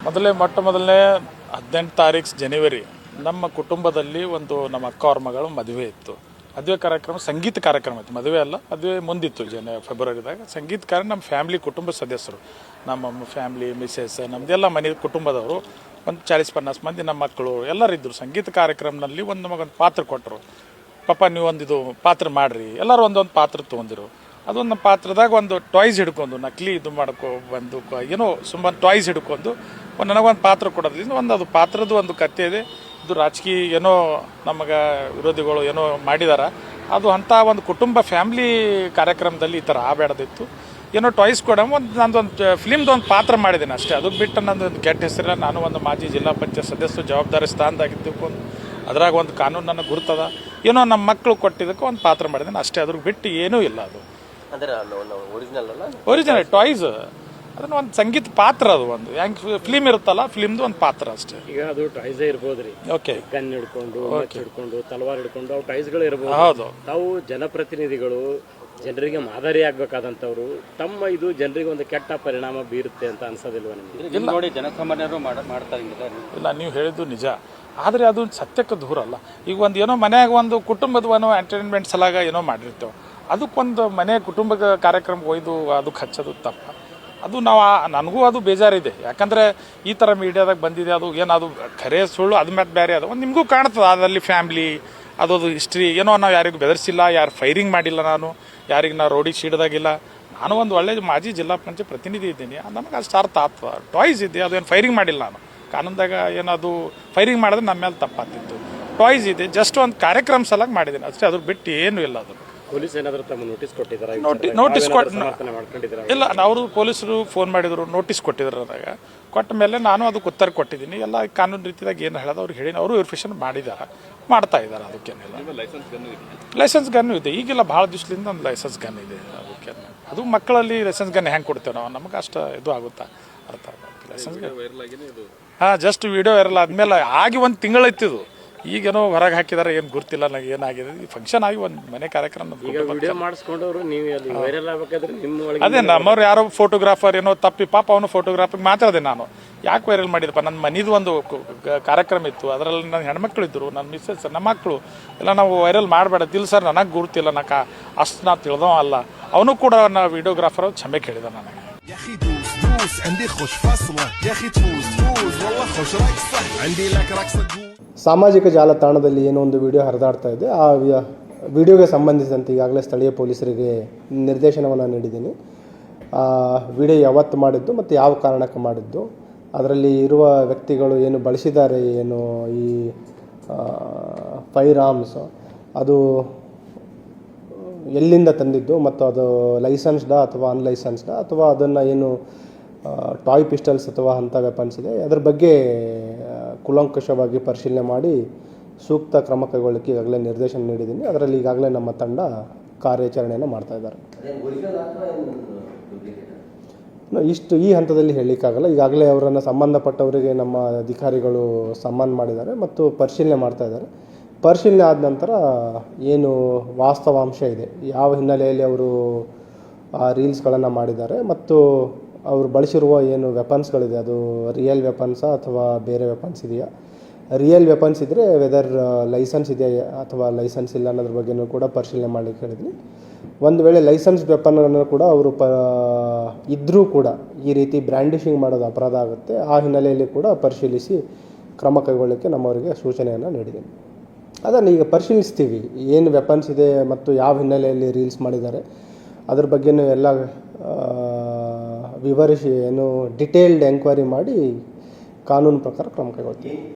ಮೊದಲನೇ 18 ತಾರೀಕು ಜನವರಿ ನಮ್ಮ ಕುಟುಂಬದಲ್ಲಿ ನಮ್ಮ ಅಕ್ಕ ಅವ್ರ ಮಗಳು ಮದುವೆ ಇತ್ತು. ಮದುವೆ ಕಾರ್ಯಕ್ರಮ ಸಂಗೀತ ಕಾರ್ಯಕ್ರಮ ಇತ್ತು, ಮದುವೆ ಅಲ್ಲ, ಮದುವೆ ಮುಂದಿತ್ತು ಫೆಬ್ರವರಿದಾಗ. ಸಂಗೀತ ಕಾರ್ಯ ನಮ್ಮ ಫ್ಯಾಮಿಲಿ ಕುಟುಂಬ ಸದಸ್ಯರು, ನಮ್ಮ ಫ್ಯಾಮಿಲಿ ಮಿಸ್ಸೆಸ್, ನಮ್ಮದೆಲ್ಲ ಮನೆ ಕುಟುಂಬದವರು ಒಂದು 40-50 ಮಂದಿ ನಮ್ಮ ಮಕ್ಕಳು ಎಲ್ಲರಿದ್ದರು. ಸಂಗೀತ ಕಾರ್ಯಕ್ರಮದಲ್ಲಿ ನಮಗೊಂದು ಪಾತ್ರ ಕೊಟ್ಟರು. ಪಾಪ ನೀವು ಇದು ಪಾತ್ರ ಮಾಡಿರಿ, ಎಲ್ಲರೂ ಒಂದೊಂದು ಪಾತ್ರ ತೊಗೊಂಡಿರು. ಅದೊಂದು ನಮ್ಮ ಪಾತ್ರದಾಗ ಒಂದು ಟಾಯ್ಸ್ ಹಿಡ್ಕೊಂಡು ನಕಲಿ ಇದು ಏನೋ ಸುಮ್ಮನೆ ಟಾಯ್ಸ್ ಹಿಡ್ಕೊಂಡು ನನಗೊಂದು ಪಾತ್ರ ಕೊಡೋದ್ರಿಂದ ಅದು ಪಾತ್ರದ ಒಂದು ಕಥೆ ಇದೆ. ಇದು ರಾಜಕೀಯ ಏನೋ ನಮಗೆ ವಿರೋಧಿಗಳು ಏನೋ ಮಾಡಿದಾರ, ಅದು ಅಂಥ ಒಂದು ಕುಟುಂಬ ಫ್ಯಾಮಿಲಿ ಕಾರ್ಯಕ್ರಮದಲ್ಲಿ ಈ ಥರ ಆಗಬೇಡದಿತ್ತು. ಏನೋ ಟಾಯ್ಸ್ ಕೊಡ ನಂದೊಂದು ಫಿಲ್ಮ್ದು ಒಂದು ಪಾತ್ರ ಮಾಡಿದ್ದೀನಿ ಅಷ್ಟೇ. ಅದು ಬಿಟ್ಟು ನಂದೊಂದು ಕೆಟ್ಟ ಹೆಸರಿಲ್ಲ. ನಾನು ಒಂದು ಮಾಜಿ ಜಿಲ್ಲಾ ಪಂಚಾಯತ್ ಸದಸ್ಯ ಜವಾಬ್ದಾರಿ ಸ್ಥಾನದಾಗಿದ್ದು ಅದ್ರಾಗ ಒಂದು ಕಾನೂನು ನನಗೆ ಗುರ್ತದ. ಏನೋ ನಮ್ಮ ಮಕ್ಕಳು ಕೊಟ್ಟಿದ್ದಕ್ಕೆ ಒಂದು ಪಾತ್ರ ಮಾಡಿದ್ದೀನಿ ಅಷ್ಟೇ. ಅದ್ರ ಬಿಟ್ಟು ಏನೂ ಇಲ್ಲ. ಅದು ಒರಿಜಿನಲ್ ಟಾಯ್ಸ್, ಅದನ್ನ ಒಂದು ಸಂಗೀತ ಪಾತ್ರ, ಅದು ಒಂದು ಫಿಲ್ಮ್ ಇರುತ್ತಲ್ಲ, ಫಿಲ್ಮ್ದು ಒಂದು ಪಾತ್ರ ಅಷ್ಟೇ. ಈಗ ಅದು ಟಾಯ್ಸ್ ಇರ್ಬೋದ್ರಿ. ಓಕೆ, ಗನ್ ಹಿಡ್ಕೊಂಡು ತಲವಾರ್ ಹಿಡ್ಕೊಂಡು ಅವು ಟಾಯ್ಸ್ಗಳು ಇರ್ಬೋದು. ಹೌದು. ತಾವು ಜನಪ್ರತಿನಿಧಿಗಳು, ಜನರಿಗೆ ಮಾದರಿ ಆಗ್ಬೇಕಾದಂತವ್ರು, ತಮ್ಮ ಇದು ಜನರಿಗೆ ಒಂದು ಕೆಟ್ಟ ಪರಿಣಾಮ ಬೀರುತ್ತೆ ಅಂತ ಅನ್ಸೋದಿಲ್ವ ನಿಮ್ಗೆ? ನೋಡಿ, ಜನಸಾಮಾನ್ಯರು ಮಾಡ್ತಾರೆ. ಇಲ್ಲ, ನೀವು ಹೇಳಿದ್ದು ನಿಜ, ಆದರೆ ಅದು ಸತ್ಯಕ್ಕೆ ದೂರ ಅಲ್ಲ. ಈಗ ಏನೋ ಮನ್ಯಾಗ ಒಂದು ಕುಟುಂಬದ ಎಂಟರ್ಟೈನ್ಮೆಂಟ್ ಸಲಾಗ ಏನೋ ಮಾಡಿರ್ತೇವೆ, ಅದಕ್ಕೊಂದು ಮನೆ ಕುಟುಂಬ ಕಾರ್ಯಕ್ರಮಕ್ಕೆ ಒಯ್ದು ಅದಕ್ಕೆ ಹಚ್ಚೋದು ತಪ್ಪ. ಅದು ನನಗೂ ಅದು ಬೇಜಾರಿದೆ. ಯಾಕಂದರೆ ಈ ಥರ ಮೀಡಿಯಾದಾಗ ಬಂದಿದೆ, ಅದು ಏನದು ಖರೆ ಸುಳ್ಳು ಅದು ಮ್ಯಾಟ್ ಬೇರೆ ಅದು ಒಂದು ನಿಮಗೂ ಕಾಣ್ತದೆ. ಅದರಲ್ಲಿ ಫ್ಯಾಮ್ಲಿ ಅದೊಂದು ಹಿಸ್ಟ್ರಿ ಏನೋ, ನಾವು ಯಾರಿಗೂ ಬೆದರಿಸಿಲ್ಲ, ಯಾರು ಫೈರಿಂಗ್ ಮಾಡಿಲ್ಲ, ಯಾರಿಗೆ ನಾ ರೋಡಿಗೆ ಸೀಡ್ದಾಗಿಲ್ಲ. ನಾನು ಒಂದು ಒಳ್ಳೆಯ ಮಾಜಿ ಜಿಲ್ಲಾ ಪಂಚಾಯತ್ ಪ್ರತಿನಿಧಿ ಇದ್ದೀನಿ, ನಮಗೆ ಅಷ್ಟು ಅರ್ಥ ಆಗ್ತದೆ. ಟಾಯ್ಸ್ ಇದೆ, ಅದು ಏನು ಫೈರಿಂಗ್ ಮಾಡಿಲ್ಲ. ನಾನು ಕಾನೂನ್ದಾಗ ಏನದು ಫೈರಿಂಗ್ ಮಾಡಿದ್ರೆ ನಮ್ಮ ಮೇಲೆ ತಪ್ಪಾಗ್ತಿತ್ತು. ಟಾಯ್ಸ್ ಇದೆ, ಜಸ್ಟ್ ಒಂದು ಕಾರ್ಯಕ್ರಮ ಸಲಾಗಿ ಮಾಡಿದ್ದೀನಿ ಅಷ್ಟೇ. ಅದ್ರ ಬಿಟ್ಟು ಏನೂ ಇಲ್ಲ. ಅದು ಪೊಲೀಸ್ ಏನಾದರೂ ತಮ್ಮ ನೋಟಿಸ್ ಕೊಟ್ಟಿದ್ದಾರೆ? ಇಲ್ಲ, ಅವರು ಪೊಲೀಸರು ಫೋನ್ ಮಾಡಿದ್ರು, ನೋಟಿಸ್ ಕೊಟ್ಟಿದ್ರು. ಅದಾಗ ಕೊಟ್ಟ ಮೇಲೆ ನಾನು ಅದಕ್ಕೆ ಉತ್ತರ ಕೊಟ್ಟಿದ್ದೀನಿ. ಎಲ್ಲ ಕಾನೂನು ರೀತಿಯಾಗಿ ಏನು ಹೇಳೋದು ಅವ್ರಿಗೆ ಹೇಳಿ, ಅವರು ವೆರಿಫಿಕೇಷನ್ ಮಾಡ್ತಾ ಇದ್ದಾರೆ. ಅದಕ್ಕೇನಿಲ್ಲ. ಲೈಸೆನ್ಸ್ ಗನ್ನು ಇದೆ, ಈಗಿಲ್ಲ, ಭಾಳ ದಿವಸದಿಂದ ಒಂದು ಲೈಸೆನ್ಸ್ ಗನ್ ಇದೆ. ಅದಕ್ಕೆ ಅದು ಮಕ್ಕಳಲ್ಲಿ ಲೈಸೆನ್ಸ್ ಗನ್ ಹೆಂಗೆ ಕೊಡ್ತೇವೆ ನಾವು, ನಮಗೆ ಅಷ್ಟು ಇದು ಆಗುತ್ತಾ ಅರ್ಥ ಆಗುತ್ತೆ. ಲೈಸೆನ್ಸ್ ಹಾಂ, ಜಸ್ಟ್ ವಿಡಿಯೋ ವೈರಲ್ ಆದಮೇಲೆ ಆಗಿ ಒಂದು ತಿಂಗಳೈತಿದು. ಈಗೇನೋ ಹೊರಗೆ ಹಾಕಿದಾರೆ, ಏನು ಗೊತ್ತಿಲ್ಲ ನನಗೆ ಏನಾಗಿದೆ. ಈ ಫಂಕ್ಷನ್ ಆಗಿ ಒಂದು ಮನೆ ಕಾರ್ಯಕ್ರಮ ಮಾಡಿಸ್ಕೊಂಡವ್ರು ನೀವು ವೈರಲ್ ಆಗಬೇಕಾದ್ರೆ ನಿಮ್ಮ ಅದೇ ನಮ್ಮವ್ರು ಯಾರೋ ಫೋಟೋಗ್ರಾಫರ್ ಏನೋ ತಪ್ಪಿ ಪಾಪ ಅವನು ಫೋಟೋಗ್ರಾಫಿಗೆ ಮಾತಾಡಿದೆ. ನಾನು ಯಾಕೆ ವೈರಲ್ ಮಾಡಿದಪ್ಪ, ನನ್ನ ಮನೆದು ಒಂದು ಕಾರ್ಯಕ್ರಮ ಇತ್ತು, ಅದರಲ್ಲಿ ನನ್ನ ಹೆಣ್ಮಕ್ಳು ಇದ್ದರು, ನನ್ನ ಮಿಸ್ಸೆಸ್, ನಮ್ಮ ಮಕ್ಕಳು ಎಲ್ಲ. ನಾವು ವೈರಲ್ ಮಾಡಬೇಡದಿಲ್ಲ ಸರ್, ನನಗೆ ಗುರುತಿಲ್ಲ, ಅಷ್ಟು ನಾ ತಿಳಿದವ ಅಲ್ಲ. ಅವನು ಕೂಡ ನಾ ವಿಡಿಯೋಗ್ರಾಫರ್ ಕ್ಷಮೆ ಕೇಳಿದ ನನಗೆ. ಸಾಮಾಜಿಕ ಜಾಲತಾಣದಲ್ಲಿ ಏನೋ ಒಂದು ವಿಡಿಯೋ ಹರಿದಾಡ್ತಾ ಇದೆ. ಆ ವಿಡಿಯೋಗೆ ಸಂಬಂಧಿಸಿದಂತೆ ಈಗಾಗಲೇ ಸ್ಥಳೀಯ ಪೊಲೀಸರಿಗೆ ನಿರ್ದೇಶನವನ್ನು ನೀಡಿದ್ದೀನಿ. ವಿಡಿಯೋ ಯಾವತ್ತು ಮಾಡಿದ್ದು ಮತ್ತು ಯಾವ ಕಾರಣಕ್ಕೆ ಮಾಡಿದ್ದು, ಅದರಲ್ಲಿ ಇರುವ ವ್ಯಕ್ತಿಗಳು ಏನು ಬಳಸಿದ್ದಾರೆ, ಏನು ಈ ಫೈರ್ ಆರ್ಮ್ಸ್, ಅದು ಎಲ್ಲಿಂದ ತಂದಿದ್ದು ಮತ್ತು ಅದು ಲೈಸೆನ್ಸ್ಡಾ ಅಥವಾ ಅನ್ಲೈಸೆನ್ಸ್ಡಾ, ಅಥವಾ ಅದನ್ನು ಏನು ಟಾಯ್ ಪಿಸ್ಟಲ್ಸ್ ಅಥವಾ ಅಂಥ ವೆಪನ್ಸ್ ಇದೆ, ಅದರ ಬಗ್ಗೆ ಕೂಲಂಕಷವಾಗಿ ಪರಿಶೀಲನೆ ಮಾಡಿ ಸೂಕ್ತ ಕ್ರಮ ಕೈಗೊಳ್ಳಲಿಕ್ಕೆ ಈಗಾಗಲೇ ನಿರ್ದೇಶನ ನೀಡಿದ್ದೀನಿ. ಅದರಲ್ಲಿ ಈಗಾಗಲೇ ನಮ್ಮ ತಂಡ ಕಾರ್ಯಾಚರಣೆಯನ್ನು ಮಾಡ್ತಾಯಿದ್ದಾರೆ. ಈ ಹಂತದಲ್ಲಿ ಹೇಳಲಿಕ್ಕಾಗಲ್ಲ. ಈಗಾಗಲೇ ಅವರನ್ನು ಸಂಬಂಧಪಟ್ಟವರಿಗೆ ನಮ್ಮ ಅಧಿಕಾರಿಗಳು ಸಮ್ಮಾನ ಮಾಡಿದ್ದಾರೆ ಮತ್ತು ಪರಿಶೀಲನೆ ಮಾಡ್ತಾಯಿದ್ದಾರೆ. ಪರಿಶೀಲನೆ ಆದ ನಂತರ ಏನು ವಾಸ್ತವಾಂಶ ಇದೆ, ಯಾವ ಹಿನ್ನೆಲೆಯಲ್ಲಿ ಅವರು ಆ ರೀಲ್ಸ್ಗಳನ್ನು ಮಾಡಿದ್ದಾರೆ ಮತ್ತು ಅವರು ಬಳಸಿರುವ ಏನು ವೆಪನ್ಸ್ಗಳಿದೆ, ಅದು ರಿಯಲ್ ವೆಪನ್ಸಾ ಅಥವಾ ಬೇರೆ ವೆಪನ್ಸ್ ಇದೆಯಾ, ರಿಯಲ್ ವೆಪನ್ಸ್ ಇದ್ದರೆ ವೆದರ್ ಲೈಸೆನ್ಸ್ ಇದೆಯಾ ಅಥವಾ ಲೈಸೆನ್ಸ್ ಇಲ್ಲ ಅನ್ನೋದ್ರ ಬಗ್ಗೆಯೂ ಕೂಡ ಪರಿಶೀಲನೆ ಮಾಡಲಿಕ್ಕೆ ಹೇಳಿದ್ವಿ. ಒಂದು ವೇಳೆ ಲೈಸೆನ್ಸ್ ವೆಪನ್ಗಳನ್ನು ಕೂಡ ಅವರು ಇದ್ದರೂ ಕೂಡ ಈ ರೀತಿ ಬ್ರ್ಯಾಂಡಿಶಿಂಗ್ ಮಾಡೋದು ಅಪರಾಧ ಆಗುತ್ತೆ. ಆ ಹಿನ್ನೆಲೆಯಲ್ಲಿ ಕೂಡ ಪರಿಶೀಲಿಸಿ ಕ್ರಮ ಕೈಗೊಳ್ಳಲಿಕ್ಕೆ ನಮ್ಮವರಿಗೆ ಸೂಚನೆಯನ್ನು ನೀಡಿದ್ದೀನಿ. ಅದನ್ನು ಈಗ ಪರಿಶೀಲಿಸ್ತೀವಿ, ಏನು ವೆಪನ್ಸ್ ಇದೆ ಮತ್ತು ಯಾವ ಹಿನ್ನೆಲೆಯಲ್ಲಿ ರೀಲ್ಸ್ ಮಾಡಿದ್ದಾರೆ ಅದ್ರ ಬಗ್ಗೆಯೂ ಎಲ್ಲ ವಿವರಿಸಿ ಡಿಟೇಲ್ಡ್ ಎಂಕ್ವೈರಿ ಮಾಡಿ ಕಾನೂನು ಪ್ರಕಾರ ಕ್ರಮ ಕೈಗೊಳ್ತೀವಿ.